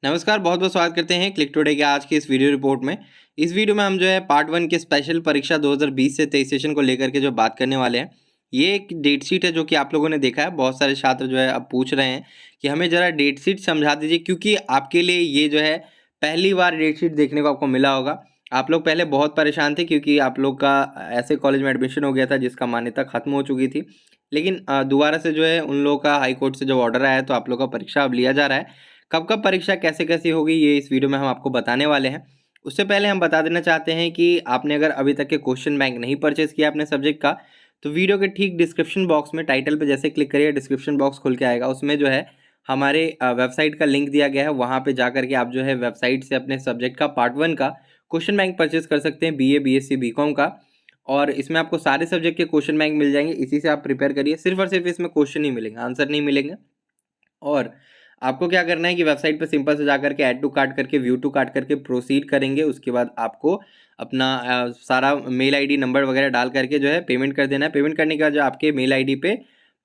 नमस्कार, बहुत बहुत स्वागत करते हैं क्लिक टुडे के आज की इस वीडियो रिपोर्ट में। इस वीडियो में हम जो है पार्ट 1 के स्पेशल परीक्षा 2020 से 23 सेशन को लेकर के जो बात करने वाले हैं। ये एक डेट शीट है जो कि आप लोगों ने देखा है। बहुत सारे छात्र जो है अब पूछ रहे हैं कि हमें ज़रा डेट शीट समझा दीजिए, क्योंकि आपके लिए ये जो है पहली बार डेट शीट देखने को आपको मिला होगा। आप लोग पहले बहुत परेशान थे क्योंकि आप लोग का ऐसे कॉलेज में एडमिशन हो गया था जिसका मान्यता खत्म हो चुकी थी। लेकिन दोबारा से जो है उन लोगों का हाई कोर्ट से जब ऑर्डर आया है तो आप लोग का परीक्षा अब लिया जा रहा है। कब कब परीक्षा कैसे कैसी होगी ये इस वीडियो में हम आपको बताने वाले हैं। उससे पहले हम बता देना चाहते हैं कि आपने अगर अभी तक के क्वेश्चन बैंक नहीं परचेज किया अपने सब्जेक्ट का, तो वीडियो के ठीक डिस्क्रिप्शन बॉक्स में टाइटल पे जैसे क्लिक करिए, डिस्क्रिप्शन बॉक्स खुल के आएगा। उसमें जो है हमारे वेबसाइट का लिंक दिया गया है। वहाँ पे जा करके आप जो है वेबसाइट से अपने सब्जेक्ट का पार्ट 1 का क्वेश्चन बैंक परचेज कर सकते हैं, BA BSc BCom का। और इसमें आपको सारे सब्जेक्ट के क्वेश्चन बैंक मिल जाएंगे। इसी से आप प्रिपेयर करिए। सिर्फ और सिर्फ इसमें क्वेश्चन ही मिलेंगे, आंसर नहीं मिलेंगे। और आपको क्या करना है कि वेबसाइट पर सिंपल से जाकर के ऐड टू कार्ट करके व्यू टू कार्ट करके प्रोसीड करेंगे। उसके बाद आपको अपना सारा मेल आईडी नंबर वगैरह डाल करके जो है पेमेंट कर देना है। पेमेंट करने के बाद जो आपके मेल आईडी पे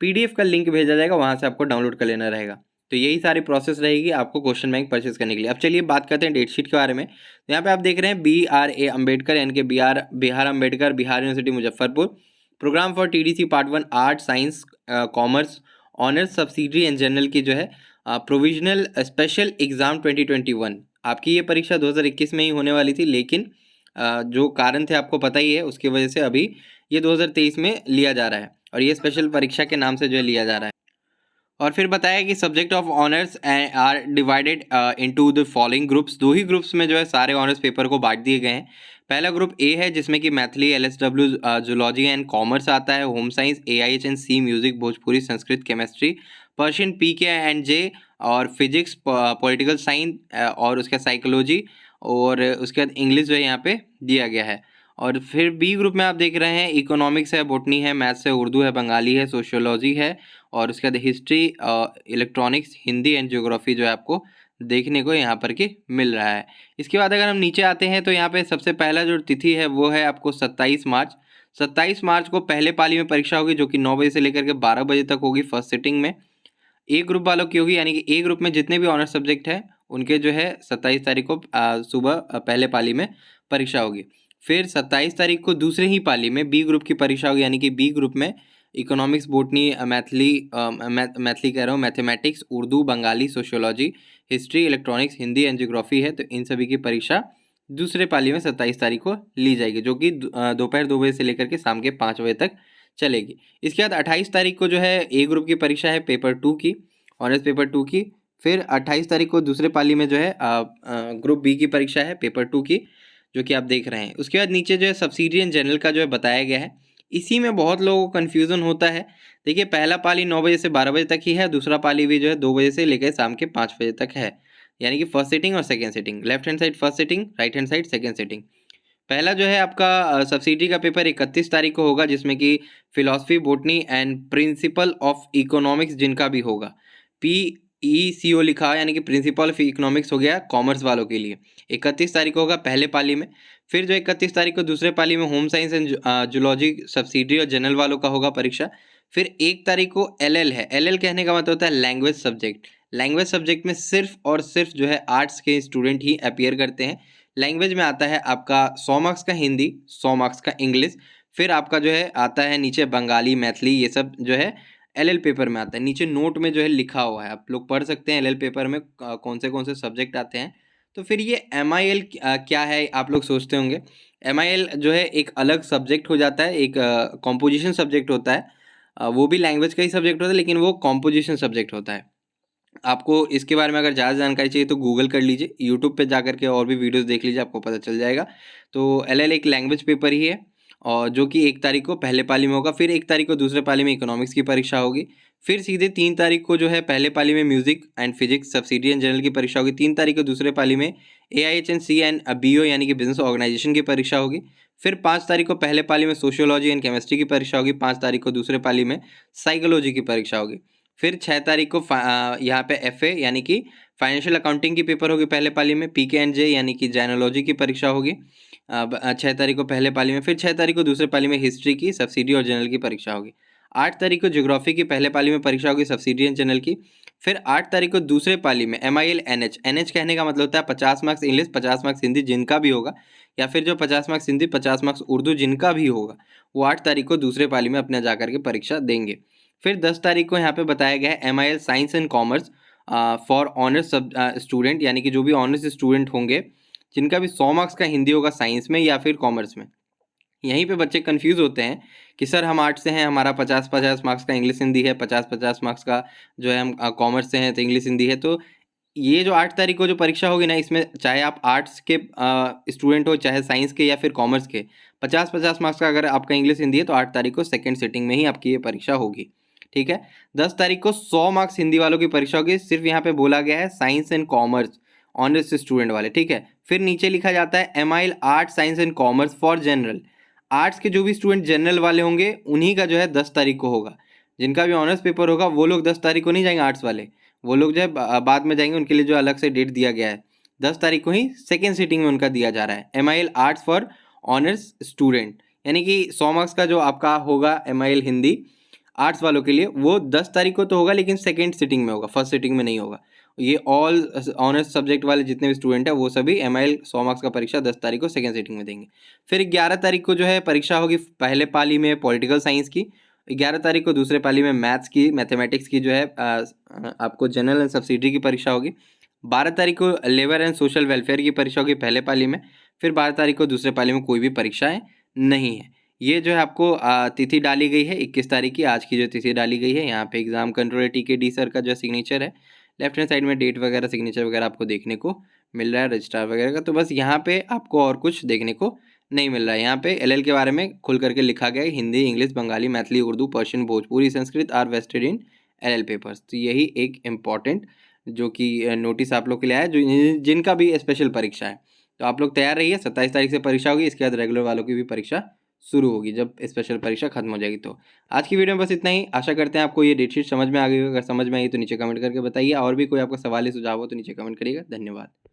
PDF का लिंक भेजा जाएगा, वहाँ से आपको डाउनलोड कर लेना रहेगा। तो यही सारी प्रोसेस रहेगी आपको क्वेश्चन बैंक परचेज करने के लिए। अब चलिए बात करते हैं डेट शीट के बारे में। तो यहाँ पे आप देख रहे हैं BRA अम्बेडकर यानी कि Bihar Ambedkar Bihar university Muzaffarpur. Programme for TDC part 1 art science commerce honours subsidiary and general की जो है प्रोविजनल स्पेशल एग्ज़ाम 2021। आपकी ये परीक्षा 2021 में ही होने वाली थी, लेकिन जो कारण थे आपको पता ही है, उसकी वजह से अभी ये 2023 में लिया जा रहा है और ये स्पेशल परीक्षा के नाम से जो है लिया जा रहा है। और फिर बताया कि subject of honours are divided into the following groups. दो ही ग्रुप्स में जो है सारे ऑनर्स पेपर को बांट दिए गए हैं। पहला ग्रुप A है जिसमें कि Maithili LSW zoology and commerce आता है। Home science AIHNC music Bhojpuri Sanskrit chemistry Persian PK and J और फिजिक्स पॉलिटिकल साइंस और उसका साइकोलॉजी और उसके बाद इंग्लिश जो है यहाँ पे दिया गया है। और फिर B ग्रुप में आप देख रहे हैं इकोनॉमिक्स है, बोटनी है, मैथ्स है, उर्दू है, बंगाली है, सोशियोलॉजी है और उसके बाद history electronics Hindi and geography जो है आपको देखने को यहाँ पर के मिल रहा है। इसके बाद अगर हम नीचे आते हैं तो यहाँ पे सबसे पहला जो तिथि है वो है आपको 27 मार्च। 27 मार्च को पहले पाली में परीक्षा होगी जो कि 9 बजे से लेकर के 12 बजे तक होगी फर्स्ट सिटिंग में। A ग्रुप वालों की होगी, यानी कि A ग्रुप में जितने भी ऑनर्स सब्जेक्ट हैं उनके जो है 27 तारीख को सुबह पहले पाली में परीक्षा होगी। फिर 27 तारीख को दूसरे ही पाली में B ग्रुप की परीक्षा होगी, यानी कि B ग्रुप में इकोनॉमिक्स बोटनी मैथिली कह रहा हूँ, mathematics Urdu Bengali sociology history electronics Hindi and geography है। तो इन सभी की परीक्षा दूसरे पाली में 27 तारीख को ली जाएगी, जो कि दोपहर 2 बजे से लेकर के शाम के 5 बजे तक चलेगी। इसके बाद 28 तारीख को जो है A ग्रुप की परीक्षा है पेपर 2 की, ऑनर्स पेपर 2 की। फिर 28 तारीख को दूसरे पाली में जो है ग्रुप B की परीक्षा है पेपर 2 की, जो कि आप देख रहे हैं। उसके बाद नीचे जो है सब्सिडी एंड जनरल का जो है बताया गया है। इसी में बहुत लोगों को कन्फ्यूज़न होता है। देखिए पहला पाली 9 बजे से 12 बजे तक ही है, दूसरा पाली भी जो है 2 बजे से लेकर शाम के 5 बजे तक है, यानी कि फर्स्ट सिटिंग और second sitting. Left hand side first sitting, right hand side second sitting. पहला जो है आपका सब्सिडी का पेपर 31 तारीख को होगा, जिसमें कि philosophy botany and principle of economics जिनका भी होगा। PECO लिखा है, यानी कि प्रिंसिपल ऑफ इकोनॉमिक्स हो गया कॉमर्स वालों के लिए। 31 तारीख को होगा पहले पाली में। फिर जो 31 तारीख को दूसरे पाली में home science and zoology subsidy और जनरल वालों का होगा परीक्षा। फिर 1 तारीख को LL है। LL कहने का मतलब होता है लैंग्वेज सब्जेक्ट। लैंग्वेज सब्जेक्ट में सिर्फ और सिर्फ जो है आर्ट्स के स्टूडेंट ही अपीयर करते हैं। लैंग्वेज में आता है आपका 100 मार्क्स का हिंदी, 100 मार्क्स का इंग्लिश। फिर आपका जो है आता है नीचे बंगाली मैथिली, ये सब जो है LL पेपर में आता है। नीचे नोट में जो है लिखा हुआ है, आप लोग पढ़ सकते हैं LL पेपर में कौन से सब्जेक्ट आते हैं। तो फिर ये MIL क्या है आप लोग सोचते होंगे। MIL जो है एक अलग सब्जेक्ट हो जाता है, एक कॉम्पोजिशन सब्जेक्ट होता है। वो भी लैंग्वेज का ही सब्जेक्ट होता है, लेकिन वो कॉम्पोजिशन सब्जेक्ट होता है। आपको इसके बारे में अगर ज़्यादा जानकारी चाहिए तो गूगल कर लीजिए, यूट्यूब पे जा करके और भी वीडियोस देख लीजिए, आपको पता चल जाएगा। तो LL एक लैंग्वेज पेपर ही है, और जो कि 1 तारीख को पहले पाली में होगा। फिर 1 तारीख को दूसरे पाली में इकोनॉमिक्स की परीक्षा होगी। फिर सीधे 3 तारीख को जो है पहले पाली में music and physics subsidy and general की परीक्षा होगी। 3 तारीख को दूसरे पाली में AIHNC एंड BO यानी कि बिजनेस ऑर्गेनाइजेशन की परीक्षा होगी। फिर 5 तारीख को पहले पाली में सोशियोलॉजी एंड केमिस्ट्री की परीक्षा होगी। 5 तारीख को दूसरे पाली में साइकोलॉजी की परीक्षा होगी। फिर 6 तारीख को यहाँ पे FA यानी कि फाइनेंशियल अकाउंटिंग की पेपर होगी पहले पाली में। PK एंड J यानी कि जैनोलॉजी की परीक्षा होगी 6 तारीख को पहले पाली में। फिर 6 तारीख को दूसरे पाली में हिस्ट्री की सब्सिडी और जनरल की परीक्षा होगी। 8 तारीख को ज्योग्राफी की पहले पाली में परीक्षा होगी सब्सिडियन जनरल की। फिर 8 तारीख को दूसरे पाली में MIL NH, NH कहने का मतलब होता है 50 मार्क्स इंग्लिश 50 मार्क्स हिंदी जिनका भी होगा, या फिर जो 50 मार्क्स हिंदी 50 मार्क्स उर्दू जिनका भी होगा, वो 8 तारीख को दूसरे पाली में अपने जाकर के परीक्षा देंगे। फिर 10 तारीख को यहाँ पे बताया गया है MIL science and commerce for honours student, यानी कि जो भी ऑनर्स स्टूडेंट होंगे जिनका भी 100 मार्क्स का हिंदी होगा साइंस में या फिर कॉमर्स में। यहीं पे बच्चे कंफ्यूज होते हैं कि सर हम आर्ट्स से हैं, हमारा 50-50 मार्क्स का इंग्लिश हिंदी है, 50-50 मार्क्स का जो है हम कॉमर्स से हैं तो इंग्लिश हिंदी है। तो ये जो 8 तारीख को जो परीक्षा होगी ना, इसमें चाहे आप आर्ट्स के स्टूडेंट हो चाहे साइंस के या फिर कॉमर्स के, 50-50 मार्क्स का अगर आपका इंग्लिश हिंदी है तो 8 तारीख को सेकेंड सिटिंग में ही आपकी ये परीक्षा होगी। ठीक है। 10 तारीख को 100 मार्क्स हिंदी वालों की परीक्षा होगी, सिर्फ यहाँ पे बोला गया है science and commerce honours student वाले। ठीक है। फिर नीचे लिखा जाता है MIL arts science and commerce for general, arts के जो भी स्टूडेंट जनरल वाले होंगे उन्हीं का जो है 10 तारीख को होगा। जिनका भी ऑनर्स पेपर होगा वो लोग 10 तारीख को नहीं जाएंगे, आर्ट्स वाले वो लोग जो है बाद में जाएंगे, उनके लिए जो अलग से डेट दिया गया है 10 तारीख को ही सेकेंड सिटिंग में उनका दिया जा रहा है। MIL arts for honours student, यानी कि 100 मार्क्स का जो आपका होगा MIL हिंदी आर्ट्स वालों के लिए वो 10 तारीख को तो होगा, लेकिन सेकेंड सिटिंग में होगा, फर्स्ट सिटिंग में नहीं होगा। ये ऑल ऑनर्स सब्जेक्ट वाले जितने भी स्टूडेंट हैं वो सभी MIL 100 मार्क्स का परीक्षा 10 तारीख को सेकेंड सिटिंग में देंगे। फिर 11 तारीख को जो है परीक्षा होगी पहले पाली में पॉलिटिकल साइंस की, 11 तारीख को दूसरे पाली में मैथ्स की मैथमेटिक्स की जो है आपको जनरल एंड सब्सिडी की परीक्षा होगी। 12 तारीख को लेबर एंड सोशल वेलफेयर की परीक्षा होगी पहले पाली में। फिर 12 तारीख को दूसरे पाली में कोई भी परीक्षाएं नहीं है। ये जो है आपको तिथि डाली गई है 21 तारीख की, आज की जो तिथि डाली गई है। यहाँ पे एग्जाम कंट्रोलर TKD सर का जो सिग्नेचर है, लेफ्ट हैंड साइड में डेट वगैरह सिग्नेचर वगैरह आपको देखने को मिल रहा है रजिस्ट्रार वगैरह का। तो बस यहाँ पे आपको और कुछ देखने को नहीं मिल रहा है। यहाँ पे LL के बारे में खुल करके लिखा गया है, Hindi English Bengali Maithili Urdu Persian Bhojpuri Sanskrit are vested in LL papers. तो यही एक इम्पॉर्टेंट जो कि नोटिस आप लोग के लिए आया, जो जिनका भी स्पेशल परीक्षा है। तो आप लोग तैयार रहिए, 27 तारीख से परीक्षा होगी, इसके बाद रेगुलर वालों की भी परीक्षा शुरू होगी जब स्पेशल परीक्षा खत्म हो जाएगी। तो आज की वीडियो में बस इतना ही। आशा करते हैं आपको ये डेटशीट समझ में आ गई होगी। अगर समझ में आई तो नीचे कमेंट करके बताइए, और भी कोई आपका सवाल या सुझाव हो तो नीचे कमेंट करिएगा। धन्यवाद।